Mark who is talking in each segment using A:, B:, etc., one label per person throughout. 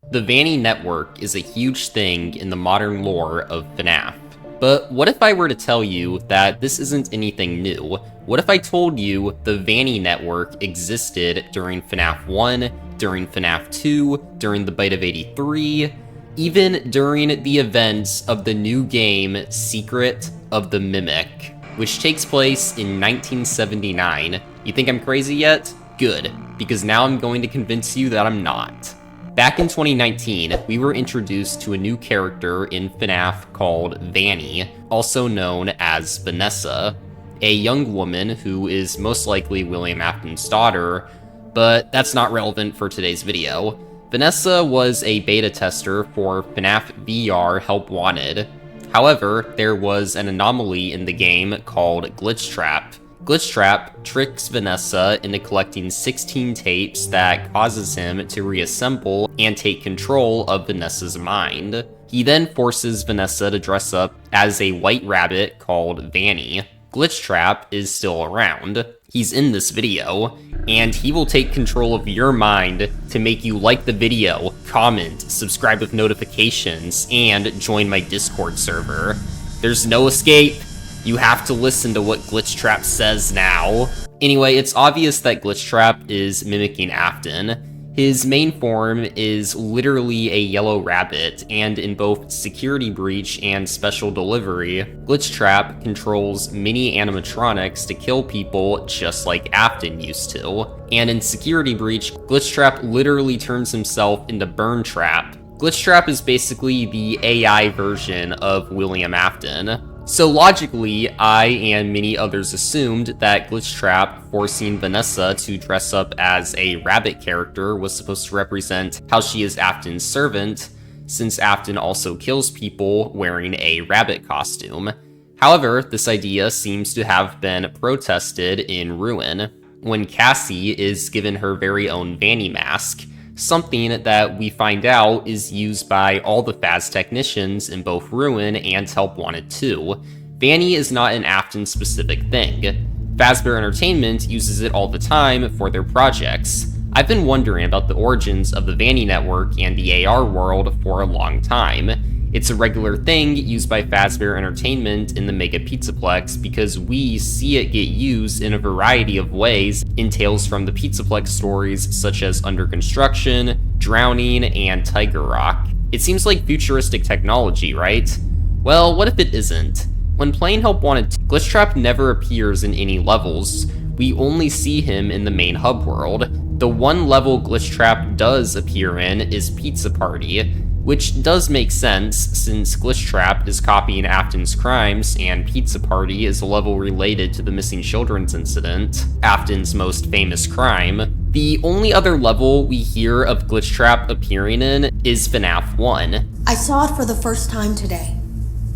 A: The Vanni Network is a huge thing in the modern lore of FNAF. But what if I were to tell you that this isn't anything new? What if I told you the Vanni Network existed during FNAF 1, during FNAF 2, during the Bite of 83, even during the events of the new game Secret of the Mimic, which takes place in 1979. You think I'm crazy yet? Good, because now I'm going to convince you that I'm not. Back in 2019, we were introduced to a new character in FNAF called Vanny, also known as Vanessa, a young woman who is most likely William Afton's daughter, but that's not relevant for today's video. Vanessa was a beta tester for FNAF VR Help Wanted. However, there was an anomaly in the game called Glitch Trap. Glitch Trap tricks Vanessa into collecting 16 tapes that causes him to reassemble and take control of Vanessa's mind. He then forces Vanessa to dress up as a white rabbit called Vanny. Glitch Trap is still around. He's in this video, and he will take control of your mind to make you like the video, comment, subscribe with notifications, and join my Discord server. There's no escape. You have to listen to what Glitch Trap says now. Anyway, it's obvious that Glitch Trap is mimicking Afton. His main form is literally a yellow rabbit, and in both Security Breach and Special Delivery, Glitch Trap controls mini animatronics to kill people just like Afton used to. And in Security Breach, Glitch Trap literally turns himself into Burn Trap. Glitch Trap is basically the AI version of William Afton. So logically, I and many others assumed that Glitch Trap forcing Vanessa to dress up as a rabbit character was supposed to represent how she is Afton's servant, since Afton also kills people wearing a rabbit costume. However, this idea seems to have been protested in Ruin, when Cassie is given her very own Vanny mask, something that we find out is used by all the Faz technicians in both Ruin and Help Wanted 2. Vanny is not an Afton-specific thing. Fazbear Entertainment uses it all the time for their projects. I've been wondering about the origins of the Vanni Network and the AR world for a long time. It's a regular thing used by Fazbear Entertainment in the Mega Pizzaplex because we see it get used in a variety of ways in tales from the Pizzaplex stories such as Under Construction, Drowning, and Tiger Rock. It seems like futuristic technology, right? Well, what if it isn't? When playing Help Wanted 2, Glitch Trap never appears in any levels. We only see him in the main hub world. The one level Glitch Trap does appear in is Pizza Party, which does make sense since Glitch Trap is copying Afton's crimes and Pizza Party is a level related to the missing children's incident, Afton's most famous crime. The only other level we hear of Glitch Trap appearing in is FNAF 1.
B: I saw it for the first time today.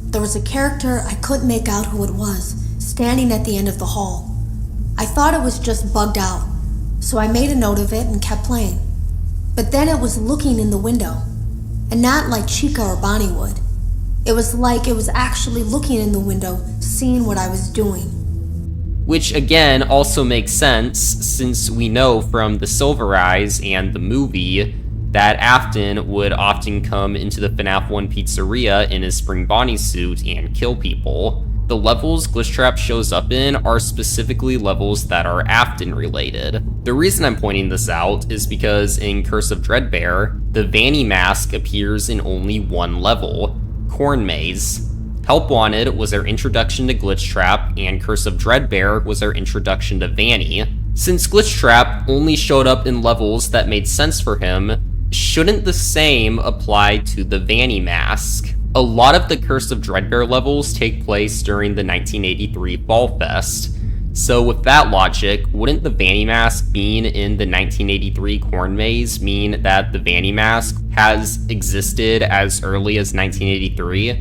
B: There was a character I couldn't make out who it was, standing at the end of the hall. I thought it was just bugged out, so I made a note of it and kept playing. But then it was looking in the window. And not like Chica or Bonnie would. It was like it was actually looking in the window, seeing what I was doing.
A: Which again also makes sense since we know from the Silver Eyes and the movie that Afton would often come into the FNAF 1 pizzeria in his Spring Bonnie suit and kill people. The levels Glitch Trap shows up in are specifically levels that are Afton related. The reason I'm pointing this out is because in Curse of Dreadbear, the Vanny mask appears in only one level, Corn Maze. Help Wanted was our introduction to Glitch Trap, and Curse of Dreadbear was our introduction to Vanny. Since Glitch Trap only showed up in levels that made sense for him, shouldn't the same apply to the Vanny mask? A lot of the Curse of Dreadbear levels take place during the 1983 Fall Fest, so with that logic, wouldn't the Vanny mask being in the 1983 Corn Maze mean that the Vanny mask has existed as early as 1983?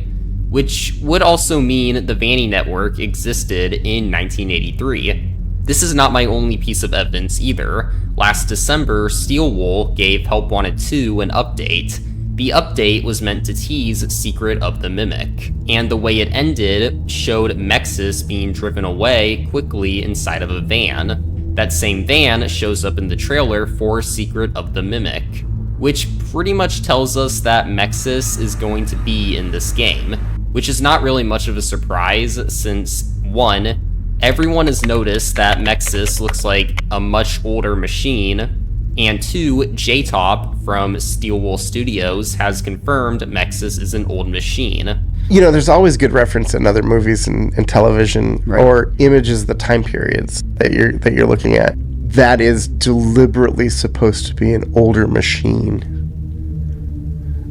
A: Which would also mean the Vanni Network existed in 1983. This is not my only piece of evidence either. Last December, Steelwool gave Help Wanted 2 an update. The update was meant to tease Secret of the Mimic, and the way it ended showed MXES being driven away quickly inside of a van. That same van shows up in the trailer for Secret of the Mimic. which pretty much tells us that MXES is going to be in this game, which is not really much of a surprise since, 1, everyone has noticed that MXES looks like a much older machine, and 2, J-Top from Steelwool Studios has confirmed MXES is an old machine.
C: There's always good reference in other movies and television, right, or images of the time periods that you're looking at. That is deliberately supposed to be an older machine.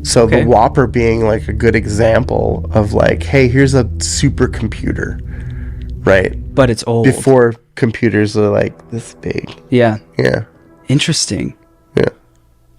C: So the Whopper being like a good example of like, hey, here's a supercomputer, right?
D: But it's old.
C: Before computers are like this big.
D: Yeah.
C: Yeah.
D: Interesting.
C: Yeah.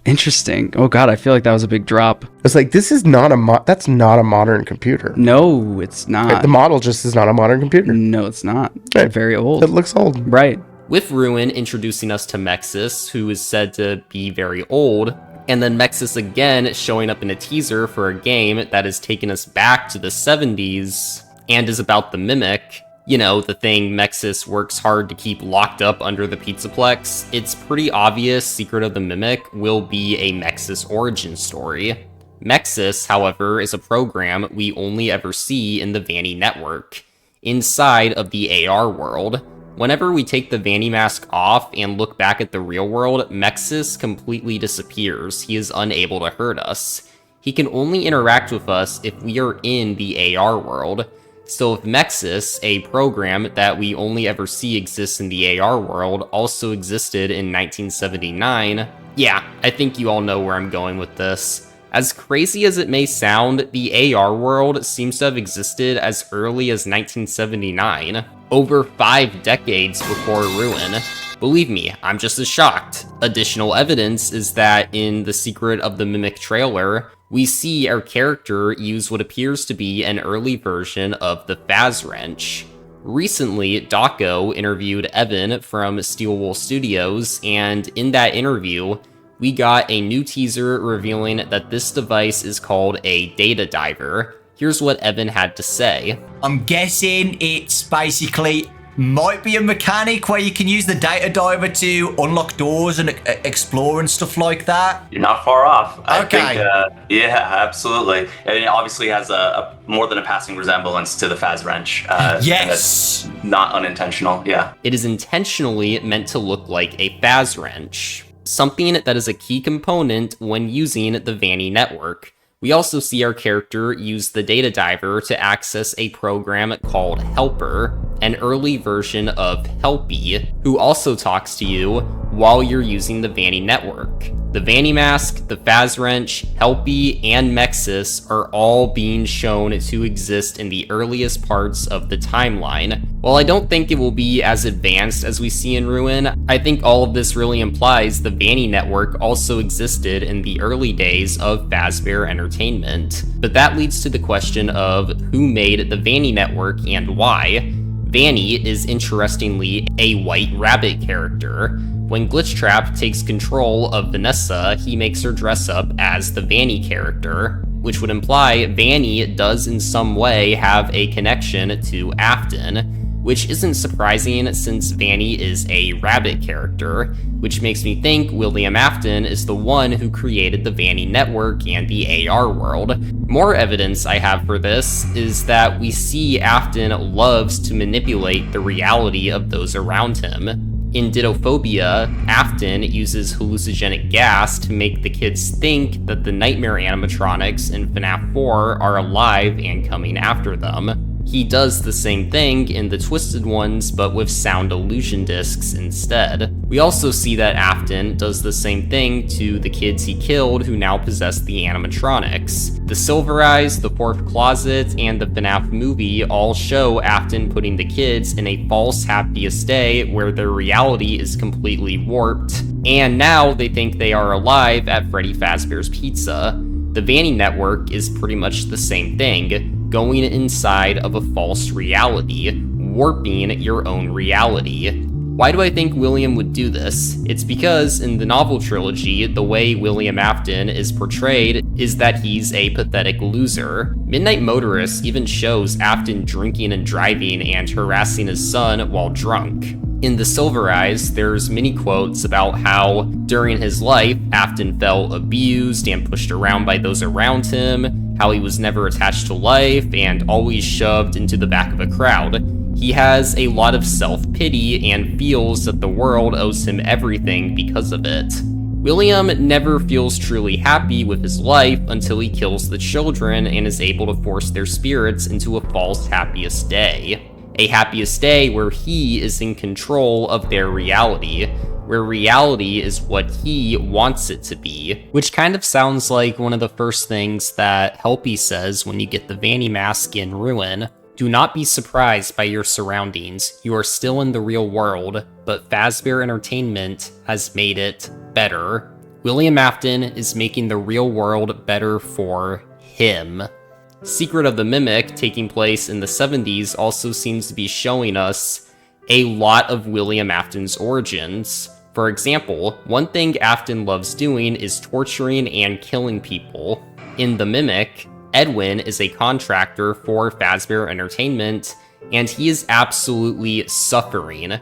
D: Interesting. Oh god, I feel like that was a big drop.
C: It's like, this is not that's not a modern computer.
D: No, it's not.
C: Right? The model just is not a modern computer.
D: No, it's not.
C: Right.
D: It's very old.
C: It looks old.
D: Right.
A: With Ruin introducing us to MXES, who is said to be very old, and then MXES again showing up in a teaser for a game that has taken us back to the 70s and is about the Mimic, the thing MXES works hard to keep locked up under the Pizzaplex, it's pretty obvious Secret of the Mimic will be a MXES origin story. MXES, however, is a program we only ever see in the Vanni Network, inside of the AR world. Whenever we take the Vanny mask off and look back at the real world, MXES completely disappears. He is unable to hurt us. He can only interact with us if we are in the AR world. So if MXES, a program that we only ever see exists in the AR world, also existed in 1979, yeah, I think you all know where I'm going with this. As crazy as it may sound, the AR world seems to have existed as early as 1979, over 5 decades before Ruin. Believe me, I'm just as shocked. Additional evidence is that in the Secret of the Mimic trailer, we see our character use what appears to be an early version of the Faz Wrench. Recently, Daco interviewed Evan from Steelwool Studios, and in that interview, we got a new teaser revealing that this device is called a data diver. Here's what Evan had to say.
E: I'm guessing it's basically might be a mechanic where you can use the data diver to unlock doors and explore and stuff like that.
F: You're not far off.
E: Okay.
F: I think, yeah, absolutely. And it obviously has a more than a passing resemblance to the Faz Wrench.
E: Yes.
F: That's not unintentional, yeah.
A: It is intentionally meant to look like a Faz Wrench, something that is a key component when using the Vanni Network. We also see our character use the data diver to access a program called Helper, an early version of Helpy, who also talks to you while you're using the Vanni Network. The Vanni Mask, the Faz Wrench, Helpy, and MXES are all being shown to exist in the earliest parts of the timeline. While I don't think it will be as advanced as we see in Ruin, I think all of this really implies the Vanni Network also existed in the early days of Fazbear Entertainment. But that leads to the question of who made the Vanni Network and why. Vanny is interestingly a White Rabbit character. When Glitchtrap takes control of Vanessa, he makes her dress up as the Vanny character, which would imply Vanny does in some way have a connection to Afton, which isn't surprising since Vanny is a rabbit character, which makes me think William Afton is the one who created the Vanni Network and the AR world. More evidence I have for this is that we see Afton loves to manipulate the reality of those around him. In Dittophobia, Afton uses hallucinogenic gas to make the kids think that the nightmare animatronics in FNAF 4 are alive and coming after them. He does the same thing in the Twisted Ones, but with sound illusion discs instead. We also see that Afton does the same thing to the kids he killed who now possess the animatronics. The Silver Eyes, the Fourth Closet, and the FNAF movie all show Afton putting the kids in a false happiest day where their reality is completely warped, and now they think they are alive at Freddy Fazbear's Pizza. The Vanni Network is pretty much the same thing, going inside of a false reality, warping your own reality. Why do I think William would do this? It's because in the novel trilogy, the way William Afton is portrayed is that he's a pathetic loser. Midnight Motorist even shows Afton drinking and driving and harassing his son while drunk. In The Silver Eyes, there's many quotes about how, during his life, Afton felt abused and pushed around by those around him, how he was never attached to life and always shoved into the back of a crowd. He has a lot of self-pity and feels that the world owes him everything because of it. William never feels truly happy with his life until he kills the children and is able to force their spirits into a false happiest day. A happiest day where he is in control of their reality, where reality is what he wants it to be. Which kind of sounds like one of the first things that Helpy says when you get the Vanny mask in Ruin. Do not be surprised by your surroundings. You are still in the real world, but Fazbear Entertainment has made it better. William Afton is making the real world better for him. Secret of the Mimic, taking place in the 70s, also seems to be showing us a lot of William Afton's origins. For example, one thing Afton loves doing is torturing and killing people. In The Mimic, Edwin is a contractor for Fazbear Entertainment, and he is absolutely suffering.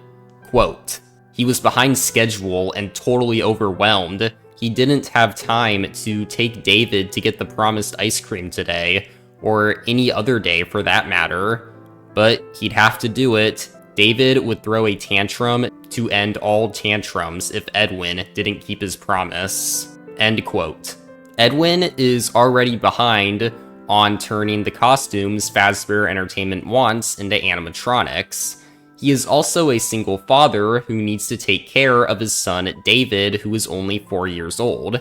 A: Quote, "He was behind schedule and totally overwhelmed. He didn't have time to take David to get the promised ice cream today, or any other day for that matter. But he'd have to do it. David would throw a tantrum to end all tantrums if Edwin didn't keep his promise." End quote. Edwin is already behind on turning the costumes Fazbear Entertainment wants into animatronics. He is also a single father who needs to take care of his son David, who is only 4 years old.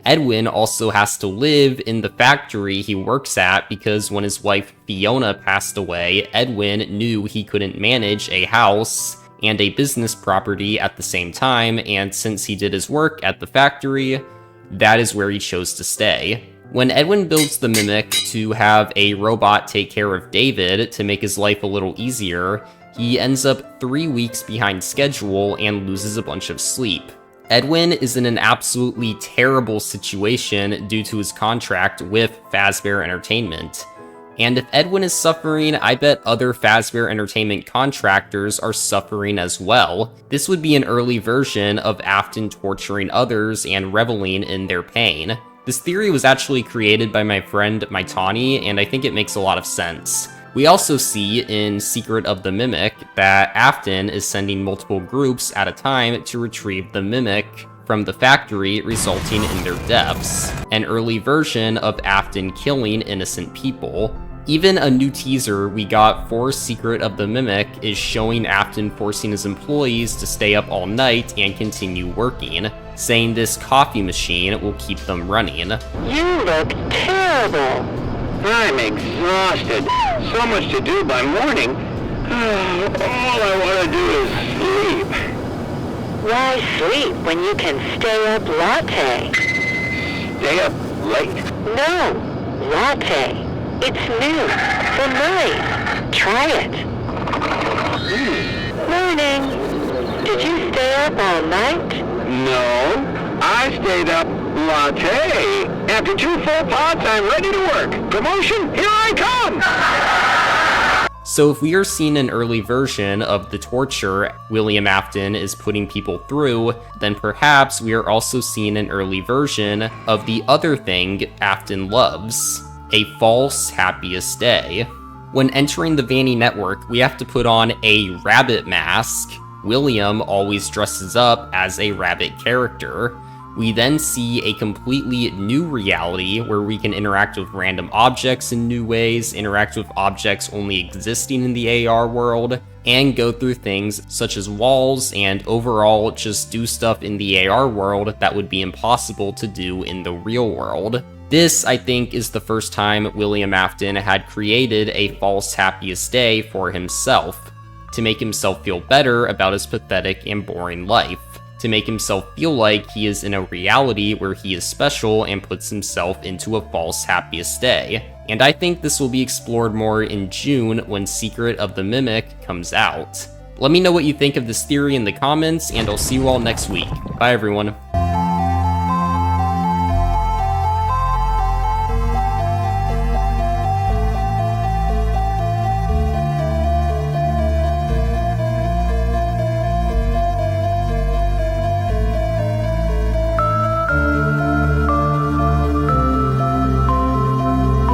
A: Edwin also has to live in the factory he works at because when his wife Fiona passed away, Edwin knew he couldn't manage a house and a business property at the same time, and since he did his work at the factory, that is where he chose to stay. When Edwin builds the Mimic to have a robot take care of David to make his life a little easier, he ends up 3 weeks behind schedule and loses a bunch of sleep. Edwin is in an absolutely terrible situation due to his contract with Fazbear Entertainment. And if Edwin is suffering, I bet other Fazbear Entertainment contractors are suffering as well. This would be an early version of Afton torturing others and reveling in their pain. This theory was actually created by my friend Maitani, and I think it makes a lot of sense. We also see in Secret of the Mimic that Afton is sending multiple groups at a time to retrieve the Mimic from the factory, resulting in their deaths. An early version of Afton killing innocent people. Even a new teaser we got for Secret of the Mimic is showing Afton forcing his employees to stay up all night and continue working, saying this coffee machine will keep them running.
G: You look terrible. I'm exhausted. So much to do by morning. All I want to do is sleep. Why sleep when you can stay up latte? Stay up late? No, latte. It's new. For night. Try it. Morning. Did you stay up all night? No, I stayed up latte. After 2 full pots, I'm ready to work. Promotion, here I come!
A: So if we are seeing an early version of the torture William Afton is putting people through, then perhaps we are also seeing an early version of the other thing Afton loves, a false happiest day. When entering the Vanni Network, we have to put on a rabbit mask. William always dresses up as a rabbit character. We then see a completely new reality where we can interact with random objects in new ways, interact with objects only existing in the AR world, and go through things such as walls and overall just do stuff in the AR world that would be impossible to do in the real world. This, I think, is the first time William Afton had created a false happiest day for himself, to make himself feel better about his pathetic and boring life, to make himself feel like he is in a reality where he is special and puts himself into a false happiest day. And I think this will be explored more in June when Secret of the Mimic comes out. Let me know what you think of this theory in the comments, and I'll see you all next week. Bye everyone.